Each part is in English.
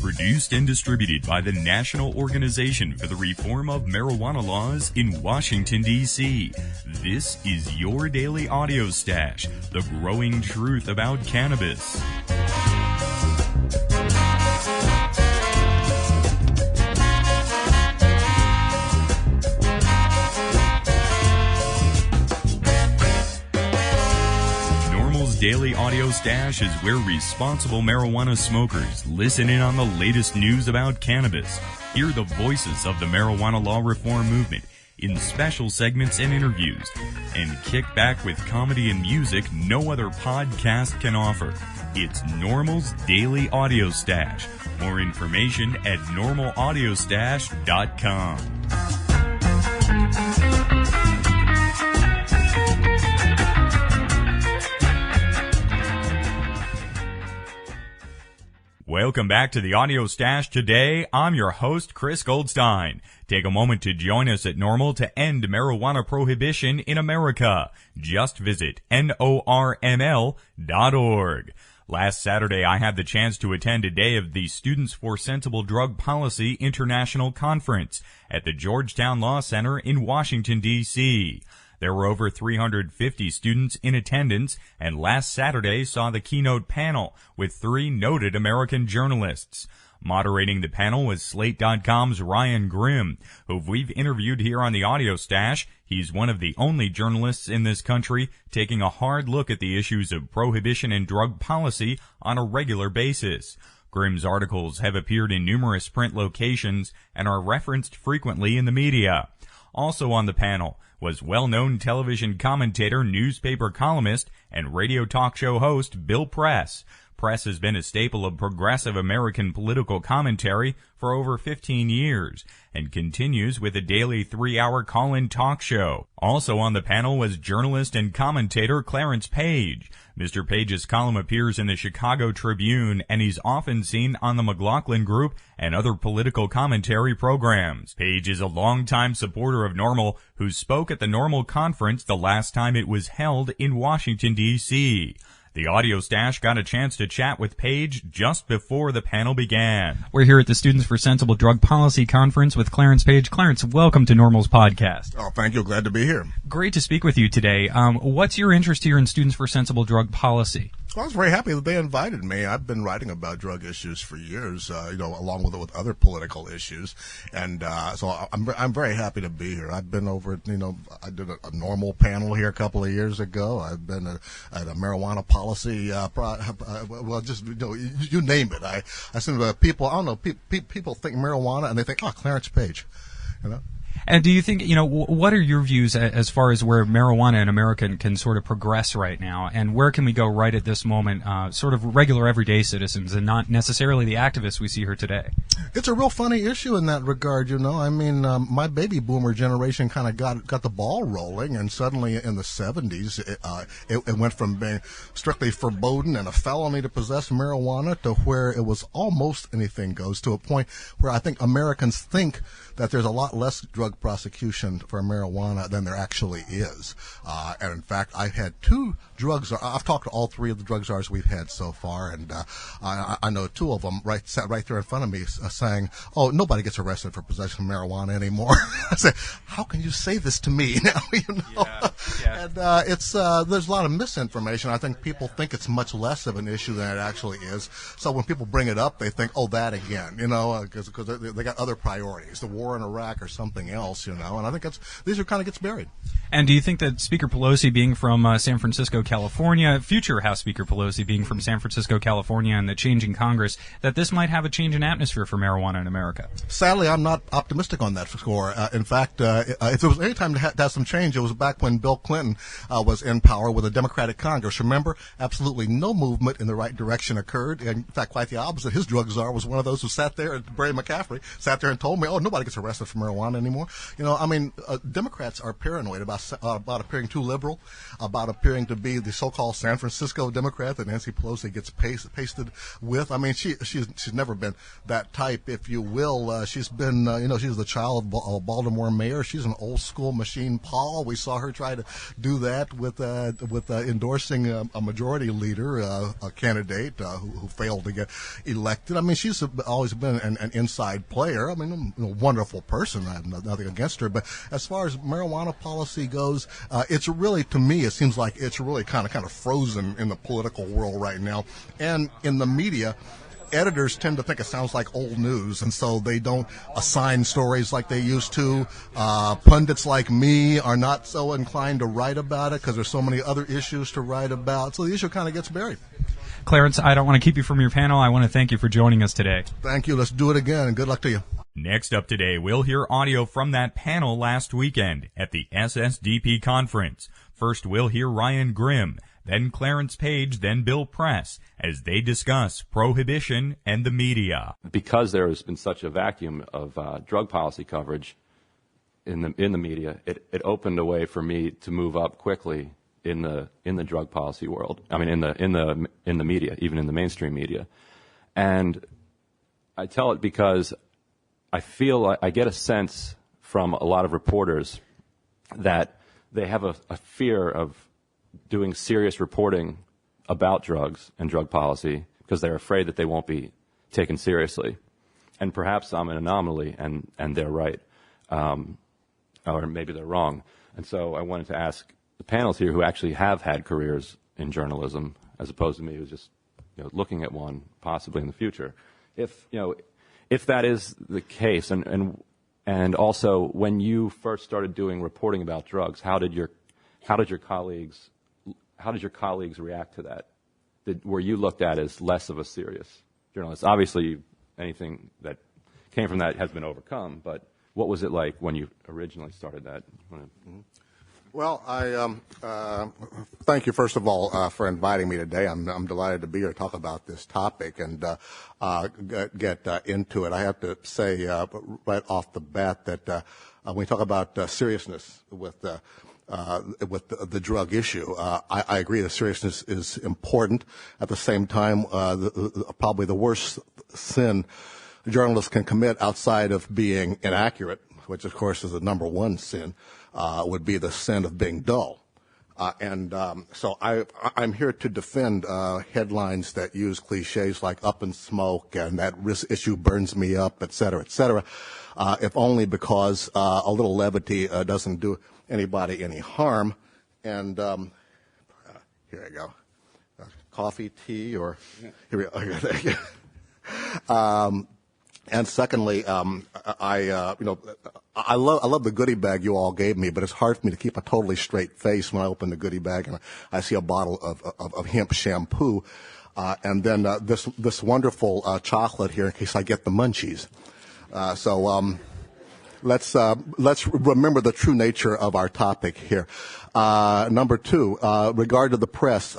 Produced and distributed by the National Organization for the Reform of Marijuana Laws in Washington, D.C. This is your daily audio stash, the growing truth about cannabis. Daily Audio Stash is where responsible marijuana smokers listen in on the latest news about cannabis, hear the voices of the marijuana law reform movement in special segments and interviews, and kick back with comedy and music no other podcast can offer. It's NORML's Daily Audio Stash. More information at normalaudiostash.com. Welcome back to the Audio Stash. Today, I'm your host, Chris Goldstein. Take a moment to join us at NORML to end marijuana prohibition in America. Just visit NORML.org. Last Saturday, I had the chance to attend a day of the Students for Sensible Drug Policy International Conference at the Georgetown Law Center in Washington, D.C. There were over 350 students in attendance, and last Saturday saw the keynote panel with three noted American journalists. Moderating the panel was Slate.com's Ryan Grimm, who we've interviewed here on the Audio Stash. He's one of the only journalists in this country taking a hard look at the issues of prohibition and drug policy on a regular basis. Grimm's articles have appeared in numerous print locations and are referenced frequently in the media. Also on the panel was well-known television commentator, newspaper columnist, and radio talk show host Bill Press. Press has been a staple of progressive American political commentary for over 15 years and continues with a daily 3-hour call-in talk show. Also on the panel was journalist and commentator Clarence Page. Mr. Page's column appears in the Chicago Tribune, and he's often seen on the McLaughlin Group and other political commentary programs. Page is a longtime supporter of NORML, who spoke at the NORML conference the last time it was held in Washington, D.C. The Audio Stash got a chance to chat with Page just before the panel began. We're here at the Students for Sensible Drug Policy Conference with Clarence Page. Clarence, welcome to NORML's podcast. Oh, thank you. Glad to be here. Great to speak with you today. What's your interest here in Students for Sensible Drug Policy? Well, I was very happy that they invited me. I've been writing about drug issues for years, along with other political issues, and so I'm very happy to be here. I've been over, I did a NORML panel here a couple of years ago. I've been at a marijuana policy, you name it. I send people. I don't know. People think marijuana and they think, Clarence Page, And do you think, what are your views as far as where marijuana in America can sort of progress right now, and where can we go right at this moment, sort of regular everyday citizens and not necessarily the activists we see here today? It's a real funny issue in that regard, my baby boomer generation kind of got the ball rolling, and suddenly in the 70s, it went from being strictly forbidden and a felony to possess marijuana to where it was almost anything goes, to a point where I think Americans think that there's a lot less drug prosecution for marijuana than there actually is. And in fact, I've had two drugs. I've talked to all three of the drug czars we've had so far, and I know two of them sat right there in front of me saying, "Oh, nobody gets arrested for possession of marijuana anymore." I said, "How can you say this to me now?" Yeah. And there's a lot of misinformation. I think people think it's much less of an issue than it actually is. So when people bring it up, they think, "Oh, that again," because they got other priorities, the war in Iraq or something else, and I think these are kind of gets buried. And do you think that Speaker Pelosi being from San Francisco, California, future House Speaker Pelosi being from San Francisco, California, and the change in Congress, that this might have a change in atmosphere for marijuana in America? Sadly, I'm not optimistic on that score. In fact, if there was any time to have some change, it was back when Bill Clinton was in power with a Democratic Congress. Remember, absolutely no movement in the right direction occurred. And in fact, quite the opposite. His drug czar was one of those who sat there, and Barry McCaffrey sat there and told me, "Oh, nobody gets arrested for marijuana anymore." anymore. I mean, Democrats are paranoid about appearing too liberal, about appearing to be the so-called San Francisco Democrat that Nancy Pelosi gets pasted with. I mean, she's never been that type, if you will. She's been, she's the child of a Baltimore mayor. She's an old school machine Paul. We saw her try to do that with endorsing a majority leader, a candidate who failed to get elected. I mean, she's always been an inside player. I mean, a wonderful person. I have nothing against her. But as far as marijuana policy goes, it's really, to me, it seems like it's really kind of frozen in the political world right now. And in the media, editors tend to think it sounds like old news, and so they don't assign stories like they used to. Pundits like me are not so inclined to write about it because there's so many other issues to write about. So the issue kind of gets buried. Clarence, I don't want to keep you from your panel. I want to thank you for joining us today. Thank you. Let's do it again, and good luck to you. Next up today, we'll hear audio from that panel last weekend at the SSDP conference. First, we'll hear Ryan Grimm, then Clarence Page, then Bill Press, as they discuss prohibition and the media. Because there has been such a vacuum of drug policy coverage in the media, it opened a way for me to move up quickly in the drug policy world. I mean, in the media, even in the mainstream media. And I tell it because I feel like I get a sense from a lot of reporters that they have a fear of doing serious reporting about drugs and drug policy because they're afraid that they won't be taken seriously. And perhaps I'm an anomaly and they're right. Or maybe they're wrong. And so I wanted to ask the panels here who actually have had careers in journalism, as opposed to me who's just looking at one possibly in the future, if that is the case, and also when you first started doing reporting about drugs, how did your colleagues react to that? Were you looked at as less of a serious journalist? Obviously, anything that came from that has been overcome, but what was it like when you originally started that? Well, I thank you, first of all, for inviting me today. I'm delighted to be here to talk about this topic and get into it. I have to say right off the bat that when we talk about seriousness with the drug issue, I agree that seriousness is important. At the same time, probably the worst sin journalists can commit outside of being inaccurate, which of course is the number one sin, would be the sin of being dull. So I'm here to defend headlines that use cliches like up in smoke and that risk issue burns me up, et cetera, if only because a little levity doesn't do anybody any harm. And here I go. Coffee, tea, or here we go. And secondly, I love the goodie bag you all gave me, but it's hard for me to keep a totally straight face when I open the goodie bag and I see a bottle of hemp shampoo, and then this wonderful chocolate here in case I get the munchies. Let's remember the true nature of our topic here. Number two, regard to the press,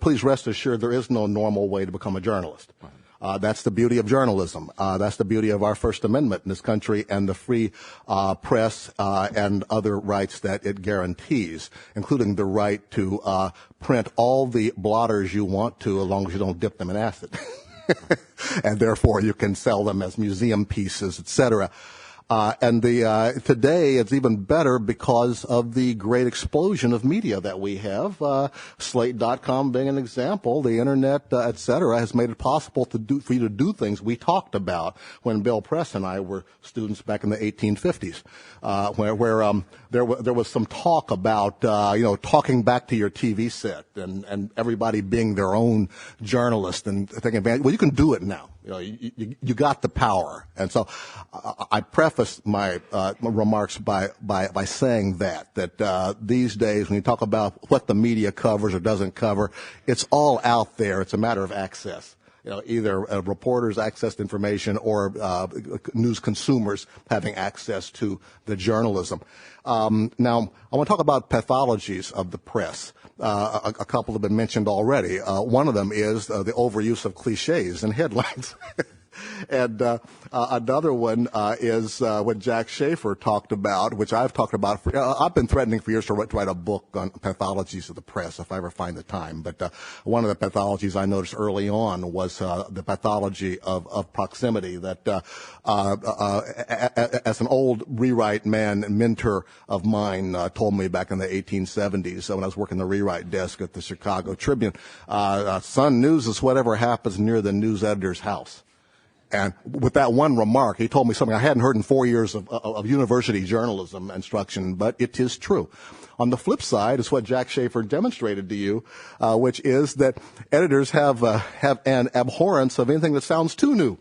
please rest assured there is no normal way to become a journalist. That's the beauty of journalism. That's the beauty of our First Amendment in this country and the free press and other rights that it guarantees, including the right to print all the blotters you want to, as long as you don't dip them in acid. And therefore you can sell them as museum pieces, etc. Today it's even better because of the great explosion of media that we have. Slate.com being an example, the internet, et cetera, has made it possible for you to do things we talked about when Bill Press and I were students back in the 1850s, where there was some talk about, talking back to your TV set and everybody being their own journalist and taking advantage. Well, you can do it now. You got the power. And so I preface my remarks by saying that these days when you talk about what the media covers or doesn't cover, it's all out there. It's a matter of access. Either reporters access to information or news consumers having access to the journalism. Now, I want to talk about pathologies of the press. A couple have been mentioned already. One of them is the overuse of cliches in headlines. And another one is what Jack Schaefer talked about, which I've talked about. I've been threatening for years to write a book on pathologies of the press if I ever find the time. But one of the pathologies I noticed early on was the pathology of proximity. That as an old rewrite man, mentor of mine told me back in the 1870s when I was working the rewrite desk at the Chicago Tribune, son, news is whatever happens near the news editor's house. And with that one remark, he told me something I hadn't heard in 4 years of university journalism instruction, but it is true. On the flip side is what Jack Schaefer demonstrated to you, which is that editors have an abhorrence of anything that sounds too new.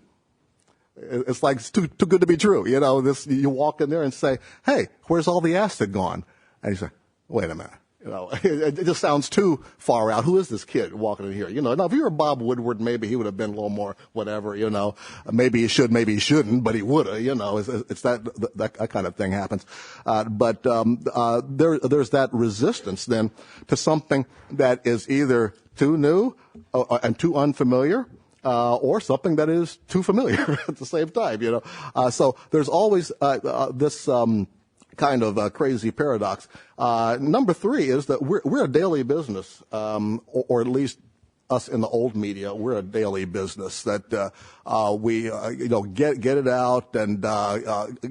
It's like it's too good to be true. You know, you walk in there and say, "Hey, where's all the acid gone?" And you say, "Wait a minute." You know, it just sounds too far out. Who is this kid walking in here? You know, now if you were Bob Woodward, maybe he would have been a little more whatever, you know. Maybe he should, maybe he shouldn't, but he would have, you know. It's that kind of thing happens. But there's that resistance then to something that is either too new and too unfamiliar, or something that is too familiar at the same time, you know. So there's always this kind of crazy paradox. Number three is that we're a daily business, or at least us in the old media, we're a daily business that we get it out and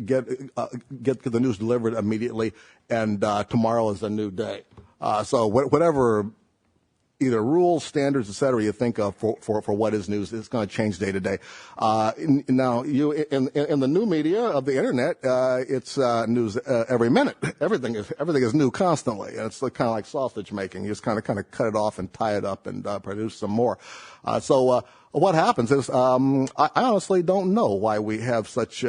get the news delivered immediately, and tomorrow is a new day. So whatever either rules, standards, et cetera, you think of for what is news, it's going to change day to day. Now, in the new media of the internet, it's news every minute. Everything is new constantly. And it's kind of like sausage making. You just kind of cut it off and tie it up and produce some more. So what happens is, I honestly don't know why we have such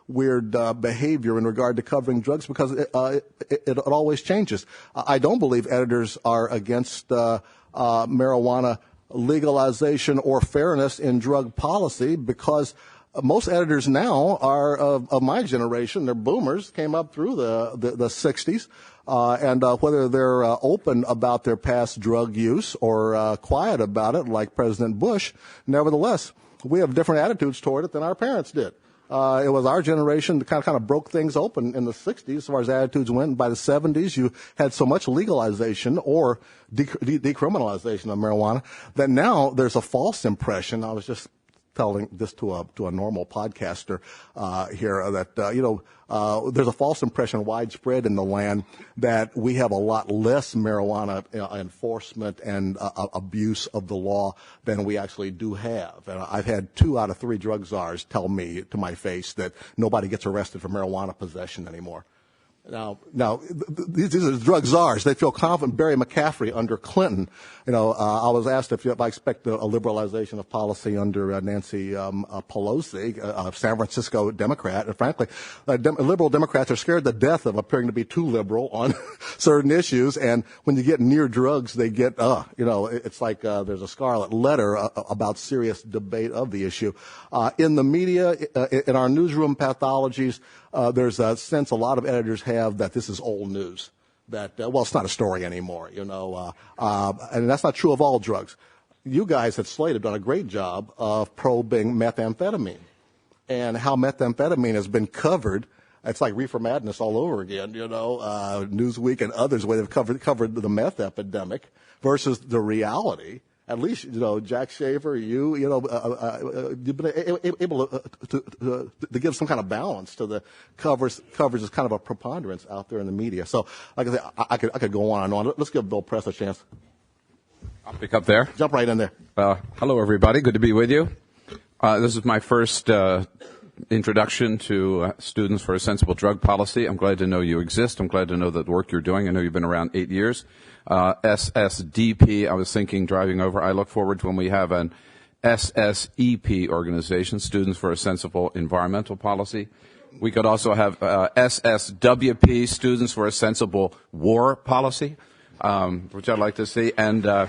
weird behavior in regard to covering drugs, because it always changes. I don't believe editors are against marijuana legalization or fairness in drug policy, because most editors now are of my generation. They're boomers, came up through the 60s, and whether they're open about their past drug use or quiet about it like President Bush, nevertheless, we have different attitudes toward it than our parents did. It was our generation that kind of broke things open in the 60s as far as attitudes went. By the 70s, you had so much legalization or decriminalization of marijuana that now there's a false impression. I was just telling this to a normal podcaster here that there's a false impression widespread in the land that we have a lot less marijuana enforcement and abuse of the law than we actually do have. And I've had 2 out of 3 drug czars tell me to my face that nobody gets arrested for marijuana possession anymore. Now, these are drug czars. They feel confident. Barry McCaffrey under Clinton. I was asked if I expect a liberalization of policy under Nancy Pelosi, a San Francisco Democrat. And frankly, liberal Democrats are scared to death of appearing to be too liberal on certain issues. And when you get near drugs, they get, it's like there's a scarlet letter about serious debate of the issue. In the media, in our newsroom pathologies, there's a sense a lot of editors have that this is old news, that, it's not a story anymore, and that's not true of all drugs. You guys at Slate have done a great job of probing methamphetamine and how methamphetamine has been covered. It's like Reefer Madness all over again, Newsweek and others, where they've covered the meth epidemic versus the reality. At least, Jack Schaefer, you've been able to give some kind of balance to the coverage as kind of a preponderance out there in the media. So, like I said, I could go on and on. Let's give Bill Press a chance. I'll pick up there. Jump right in there. Hello, everybody. Good to be with you. This is my first introduction to Students for a Sensible Drug Policy. I'm glad to know you exist. I'm glad to know that the work you're doing. I know you've been around 8 years. SSDP, I was thinking driving over, I look forward to when we have an SSEP organization, Students for a Sensible Environmental Policy. We could also have SSWP, Students for a Sensible War Policy, which I'd like to see. And and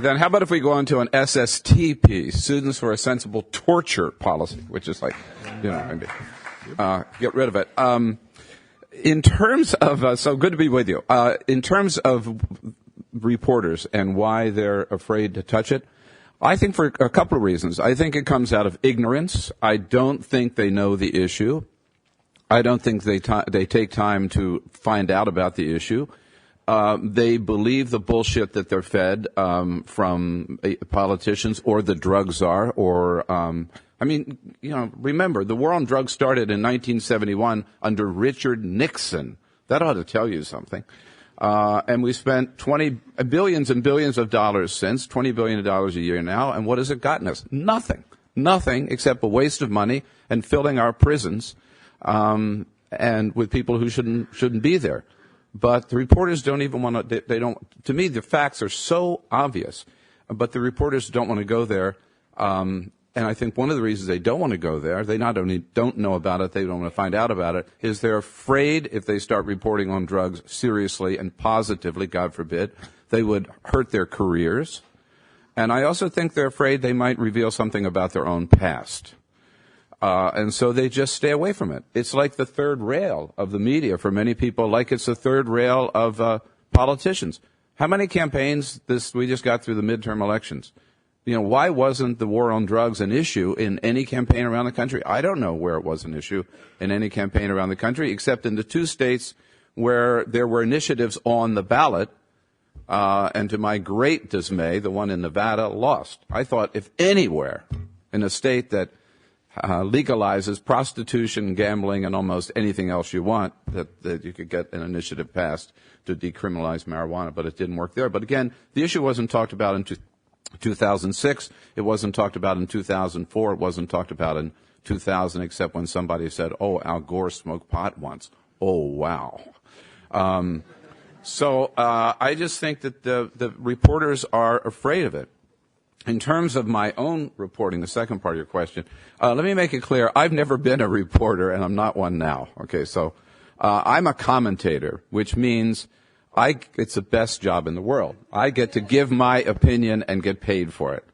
then how about if we go on to an SSTP, Students for a Sensible Torture Policy, which is like, maybe get rid of it. In terms of, so good to be with you. In terms of reporters and why they're afraid to touch it, I think for a couple of reasons. I think it comes out of ignorance. I don't think they know the issue. I don't think they take time to find out about the issue. They believe the bullshit that they're fed from politicians or the drug czar. Or, remember, the war on drugs started in 1971 under Richard Nixon. That ought to tell you something. And we spent billions and billions of dollars since, $20 billion a year now, and what has it gotten us? Nothing. Nothing except a waste of money and filling our prisons and with people who shouldn't be there. But the reporters don't even want to, they don't, to me, the facts are so obvious, but the reporters don't want to go there. And I think one of the reasons they don't want to go there, they not only don't know about it, they don't want to find out about it, is they're afraid if they start reporting on drugs seriously and positively, God forbid, they would hurt their careers. And I also think they're afraid they might reveal something about their own past. And so they just stay away from it. It's like the third rail of the media for many people, like it's the third rail of politicians. How many campaigns we just got through the midterm elections? Why wasn't the war on drugs an issue in any campaign around the country? I don't know where it was an issue in any campaign around the country, except in the two states where there were initiatives on the ballot. And to my great dismay, the one in Nevada lost. I thought if anywhere in a state that legalizes prostitution, gambling, and almost anything else you want, that you could get an initiative passed to decriminalize marijuana, but it didn't work there. But again, the issue wasn't talked about in 2006. It wasn't talked about in 2004. It wasn't talked about in 2000, except when somebody said, "Oh, Al Gore smoked pot once." Oh, wow. So I just think that the reporters are afraid of it. In terms of my own reporting, the second part of your question, let me make it clear. I've never been a reporter, and I'm not one now. Okay, so I'm a commentator, which means it's the best job in the world. I get to give my opinion and get paid for it.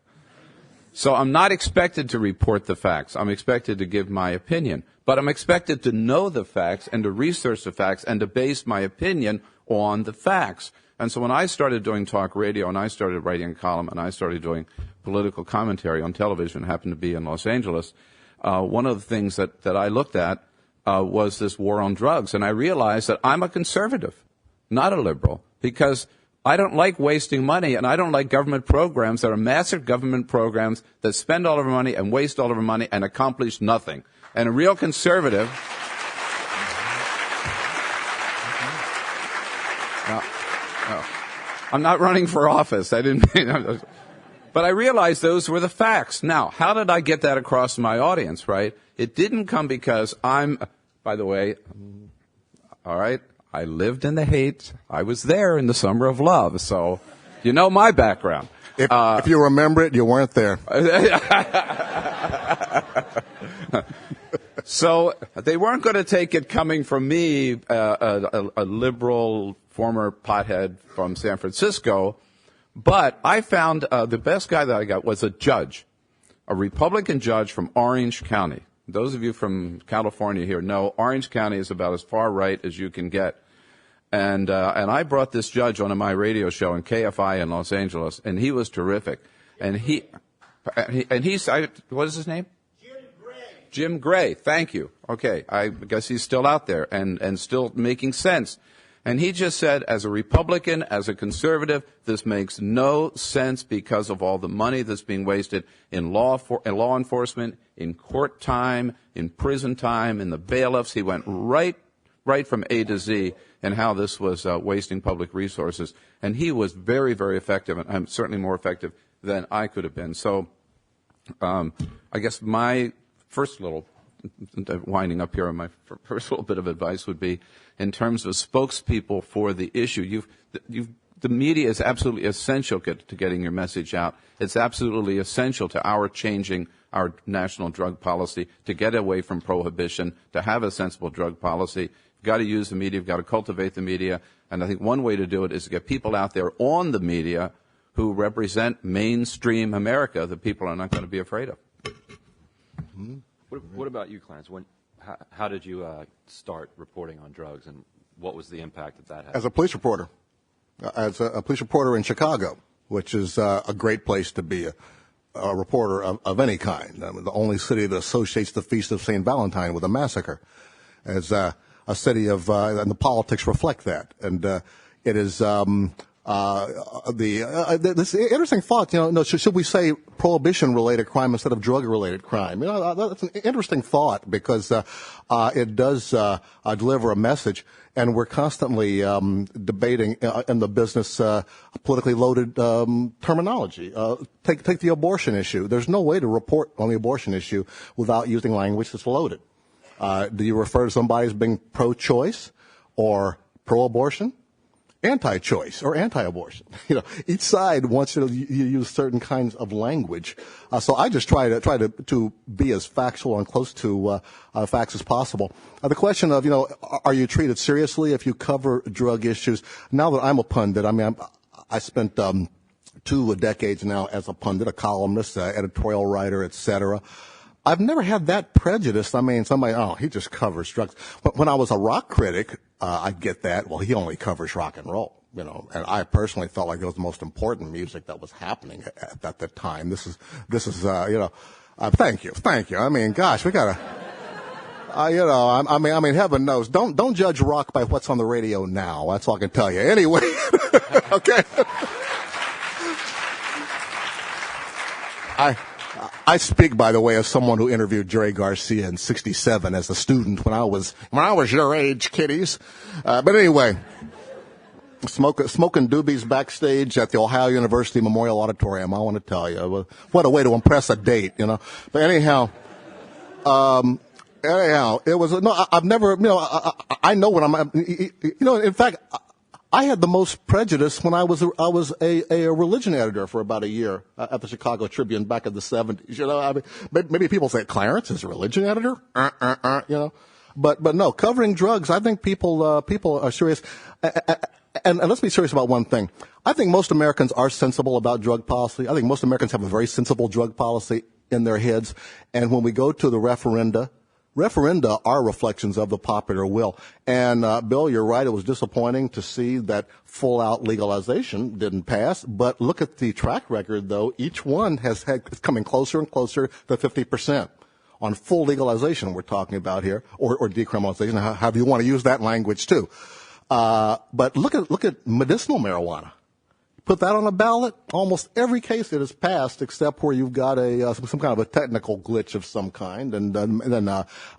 So I'm not expected to report the facts. I'm expected to give my opinion. But I'm expected to know the facts and to research the facts and to base my opinion on the facts. And so when I started doing talk radio and I started writing a column and I started doing political commentary on television, happened to be in Los Angeles, one of the things that I looked at was this war on drugs. And I realized that I'm a conservative, not a liberal, because I don't like wasting money, and I don't like government programs that are massive government programs that spend all of our money and waste all of our money and accomplish nothing. And a real conservative... No. I'm not running for office. I didn't... But I realized those were the facts. Now, how did I get that across to my audience, right? It didn't come because I'm... By the way, all right, I lived in the hate. I was there in the summer of love, so you know my background. If you remember it, you weren't there. So they weren't going to take it coming from me, a liberal former pothead from San Francisco, but I found the best guy that I got was a judge, a Republican judge from Orange County. Those of you from California here know Orange County is about as far right as you can get. And I brought this judge onto my radio show in KFI in Los Angeles, and he was terrific. And he's what is his name? Jim Gray, thank you. Okay, I guess he's still out there and still making sense. And he just said, as a Republican, as a conservative, this makes no sense because of all the money that's being wasted in law enforcement, in court time, in prison time, in the bailiffs. He went right from A to Z and how this was wasting public resources. And he was very, very effective, and I'm certainly more effective than I could have been. So I guess my first little, winding up here on my first little bit of advice would be, in terms of spokespeople for the issue, the media is absolutely essential to getting your message out. It's absolutely essential to our changing our national drug policy, to get away from prohibition, to have a sensible drug policy. You've got to use the media. You've got to cultivate the media. And I think one way to do it is to get people out there on the media who represent mainstream America that people are not going to be afraid of. Mm-hmm. What about you, Clarence? How did you start reporting on drugs, and what was the impact that had? As a police reporter. as a police reporter in Chicago, which is a great place to be a reporter of any kind. I mean, the only city that associates the Feast of St. Valentine with a massacre. As a city of, and the politics reflect that. And it is this interesting thought. Should we say prohibition-related crime instead of drug-related crime? That's an interesting thought because it does deliver a message. And we're constantly debating in the business politically loaded terminology. Take the abortion issue. There's no way to report on the abortion issue without using language that's loaded. Do you refer to somebody as being pro-choice or pro-abortion? Anti-choice or anti-abortion. Each side wants you to use certain kinds of language. So I just try to be as factual and close to facts as possible. The question of, are you treated seriously if you cover drug issues? Now that I'm a pundit, I spent 2 decades now as a pundit, a columnist, editorial writer, etc. I've never had that prejudice. Somebody, he just covers drugs. But when I was a rock critic, I get that. Well, he only covers rock and roll, and I personally felt like it was the most important music that was happening at the time. This is, thank you. Gosh, we gotta, heaven knows. Don't judge rock by what's on the radio now. That's all I can tell you. Anyway, okay. I speak, by the way, as someone who interviewed Jerry Garcia in '67 as a student when I was your age, kiddies. But anyway, smoking doobies backstage at the Ohio University Memorial Auditorium. I want to tell you, what a way to impress a date, But anyhow, it was I've never, I know what I'm, In fact, I had the most prejudice when I was a religion editor for about a year at the Chicago Tribune back in the 70s. Maybe people say Clarence is a religion editor, but no, covering drugs. I think people are serious, and let's be serious about one thing. I think most Americans are sensible about drug policy. I think most Americans have a very sensible drug policy in their heads, and when we go to the referenda are reflections of the popular will. And, Bill, you're right. It was disappointing to see that full-out legalization didn't pass. But look at the track record, though. Each one is coming closer and closer to 50% on full legalization we're talking about here, or decriminalization, however you want to use that language, too. But look at medicinal marijuana. Put that on a ballot, almost every case it has passed except where you've got some kind of a technical glitch of some kind. And then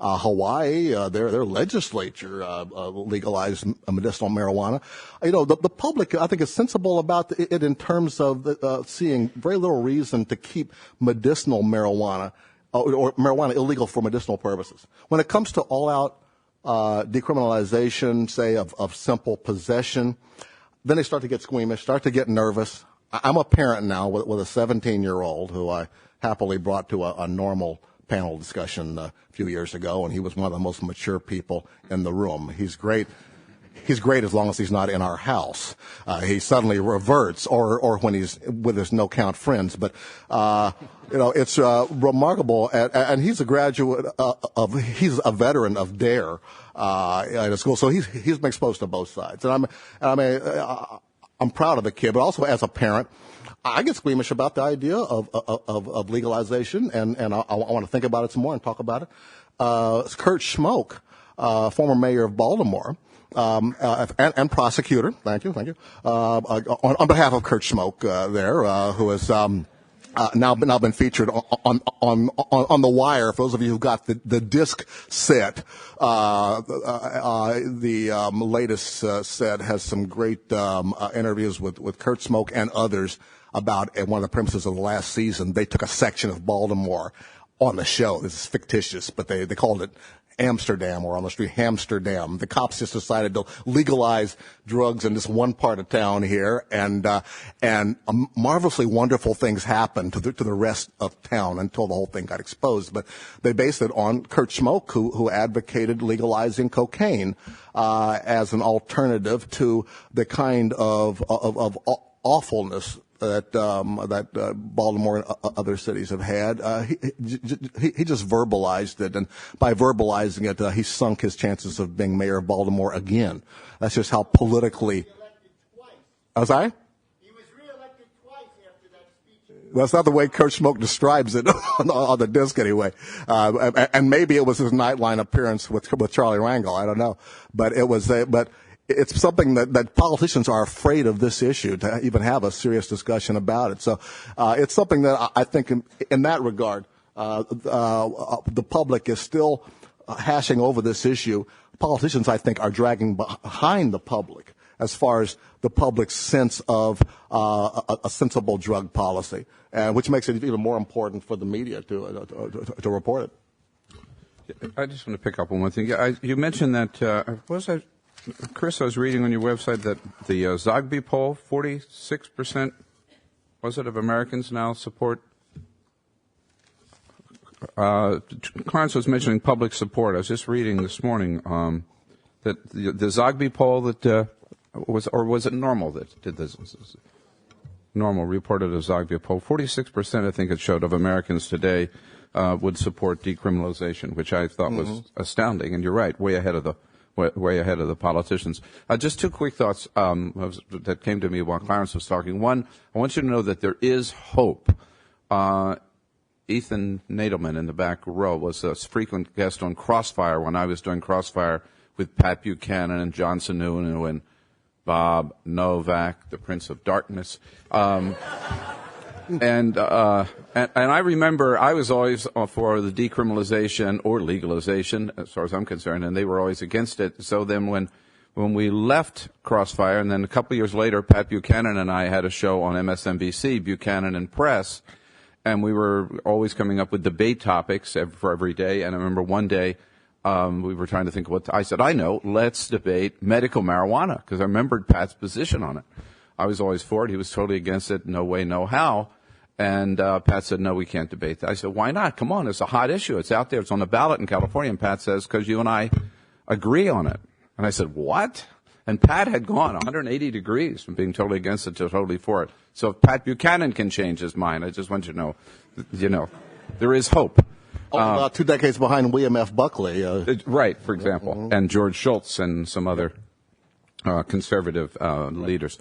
Hawaii, their legislature legalized medicinal marijuana. The public, I think, is sensible about it in terms of seeing very little reason to keep medicinal marijuana or marijuana illegal for medicinal purposes. When it comes to all-out decriminalization, say, of simple possession, then they start to get squeamish, start to get nervous. I'm a parent now with a 17-year-old who I happily brought to a NORML panel discussion a few years ago, and he was one of the most mature people in the room. He's great. He's great as long as he's not in our house. He suddenly reverts, or when he's with his no-count friends. But it's remarkable. And he's a graduate he's a veteran of DARE at a school, so he's been exposed to both sides. And I'm proud of the kid, but also as a parent, I get squeamish about the idea of legalization, and I want to think about it some more and talk about it. Kurt Schmoke, former mayor of Baltimore, and prosecutor. Thank you. On behalf of Kurt Schmoke, who has now been featured on The Wire. For those of you who got the disc set, the latest set has some great interviews with Kurt Schmoke and others about one of the premises of the last season. They took a section of Baltimore on the show. This is fictitious, but they called it Amsterdam, or on the street Hamsterdam. The cops just decided to legalize drugs in this one part of town here, and marvelously wonderful things happened to the rest of town until the whole thing got exposed. But they based it on Kurt Schmoke, who advocated legalizing cocaine as an alternative to the kind of awfulness that Baltimore and other cities have had. He just verbalized it, and by verbalizing it, he sunk his chances of being mayor of Baltimore again. That's just how politically. I'm sorry? He was reelected twice after that speech. That's not the way Kurt Schmoke describes it on the disc, anyway. And maybe it was his Nightline appearance with Charlie Rangel. I don't know, but it was. But it's something that politicians are afraid of this issue to even have a serious discussion about it. So it's something that I think, in that regard, the public is still hashing over this issue. Politicians, I think, are dragging behind the public as far as the public's sense of a sensible drug policy, which makes it even more important for the media to report it. I just want to pick up on one thing. You mentioned that, Chris, I was reading on your website that the Zogby poll, 46%, was it, of Americans now support? Clarence was mentioning public support. I was just reading this morning that the Zogby poll that was it NORML that did this? NORML reported a Zogby poll. 46%, I think it showed, of Americans today would support decriminalization, which I thought was astounding. And you're right, way ahead of the politicians. Just two quick thoughts that came to me while Clarence was talking. One, I want you to know that there is hope. Ethan Nadelman in the back row was a frequent guest on Crossfire when I was doing Crossfire with Pat Buchanan and John Sununu and Bob Novak, the Prince of Darkness. And I remember I was always for the decriminalization or legalization, as far as I'm concerned, and they were always against it. So then when we left Crossfire, and then a couple of years later, Pat Buchanan and I had a show on MSNBC, Buchanan and Press, and we were always coming up with debate topics for every day. And I remember one day we were trying to think of what I said, I know, let's debate medical marijuana, because I remembered Pat's position on it. I was always for it. He was totally against it. No way, no how. And Pat said, no, we can't debate that. I said, why not? Come on, it's a hot issue. It's out there. It's on the ballot in California. And Pat says, because you and I agree on it. And I said, what? And Pat had gone 180 degrees from being totally against it to totally for it. So if Pat Buchanan can change his mind, I just want you to know, there is hope. About 2 decades behind William F. Buckley. Right, for example, and George Shultz and some other conservative leaders.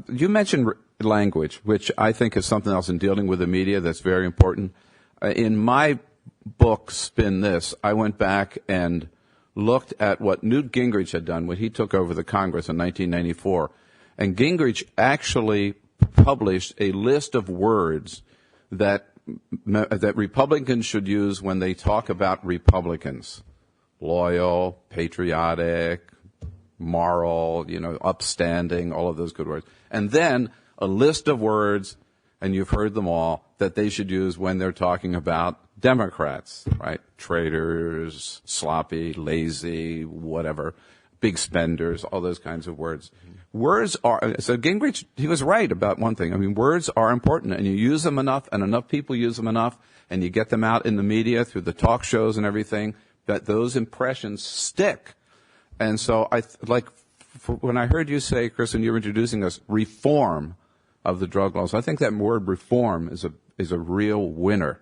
You mentioned language, which I think is something else in dealing with the media that's very important. In my book, Spin This, I went back and looked at what Newt Gingrich had done when he took over the Congress in 1994. And Gingrich actually published a list of words that Republicans should use when they talk about Republicans. Loyal, patriotic, moral, upstanding, all of those good words. And then a list of words, and you've heard them all, that they should use when they're talking about Democrats, right? Traitors, sloppy, lazy, whatever, big spenders, all those kinds of words. Words are, so Gingrich, he was right about one thing. I mean, words are important, and you use them enough, and enough people use them enough, and you get them out in the media through the talk shows and everything, that those impressions stick. And so when I heard you say, Chris, when you were introducing us, reform of the drug laws, I think that word reform is a real winner.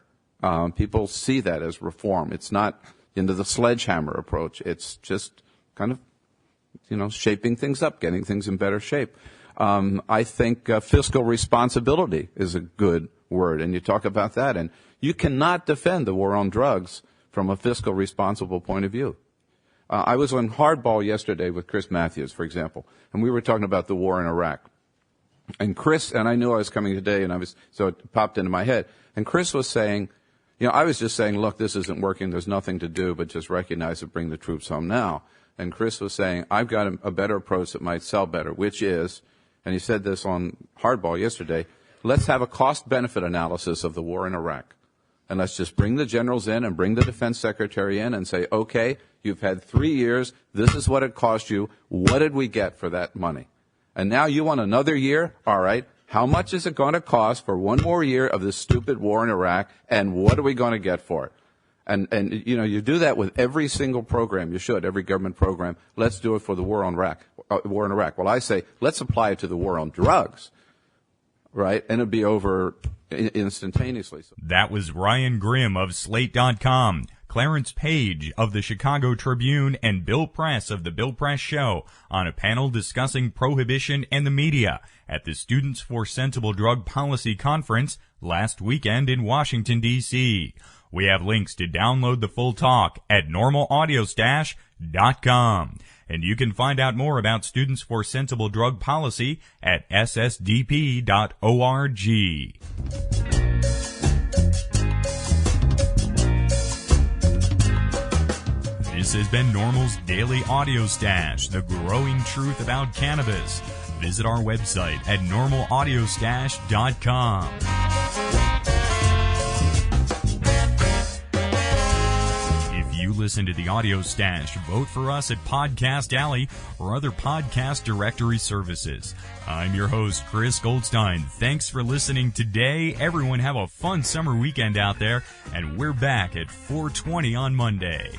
People see that as reform. It's not into the sledgehammer approach. It's just kind of, shaping things up, getting things in better shape. I think fiscal responsibility is a good word, and you talk about that. And you cannot defend the war on drugs from a fiscal responsible point of view. I was on Hardball yesterday with Chris Matthews, for example, and we were talking about the war in Iraq. And Chris, and I knew I was coming today, so it popped into my head. And Chris was saying, I was just saying, look, this isn't working. There's nothing to do but just recognize it, bring the troops home now. And Chris was saying, I've got a better approach that might sell better, which is, and he said this on Hardball yesterday, let's have a cost-benefit analysis of the war in Iraq. And let's just bring the generals in and bring the defense secretary in and say, okay, you've had 3 years. This is what it cost you. What did we get for that money? And now you want another year? All right. How much is it going to cost for one more year of this stupid war in Iraq? And what are we going to get for it? And you do that with every single program. You should, every government program. Let's do it for the war in Iraq. Well, I say, let's apply it to the war on drugs, right? And it'll be over instantaneously. That was Ryan Grimm of Slate.com, Clarence Page of the Chicago Tribune, and Bill Press of the Bill Press Show on a panel discussing prohibition and the media at the Students for Sensible Drug Policy Conference last weekend in Washington, D.C. We have links to download the full talk at normalaudiostash.com. And you can find out more about Students for Sensible Drug Policy at ssdp.org. This has been NORML's Daily Audio Stash, the growing truth about cannabis. Visit our website at normalaudiostash.com. If you listen to the Audio Stash, vote for us at Podcast Alley or other podcast directory services. I'm your host, Chris Goldstein. Thanks for listening today. Everyone have a fun summer weekend out there, and we're back at 4:20 on Monday.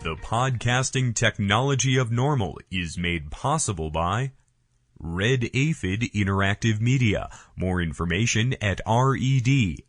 The podcasting technology of NORML is made possible by Red Aphid Interactive Media. More information at redaphid.com.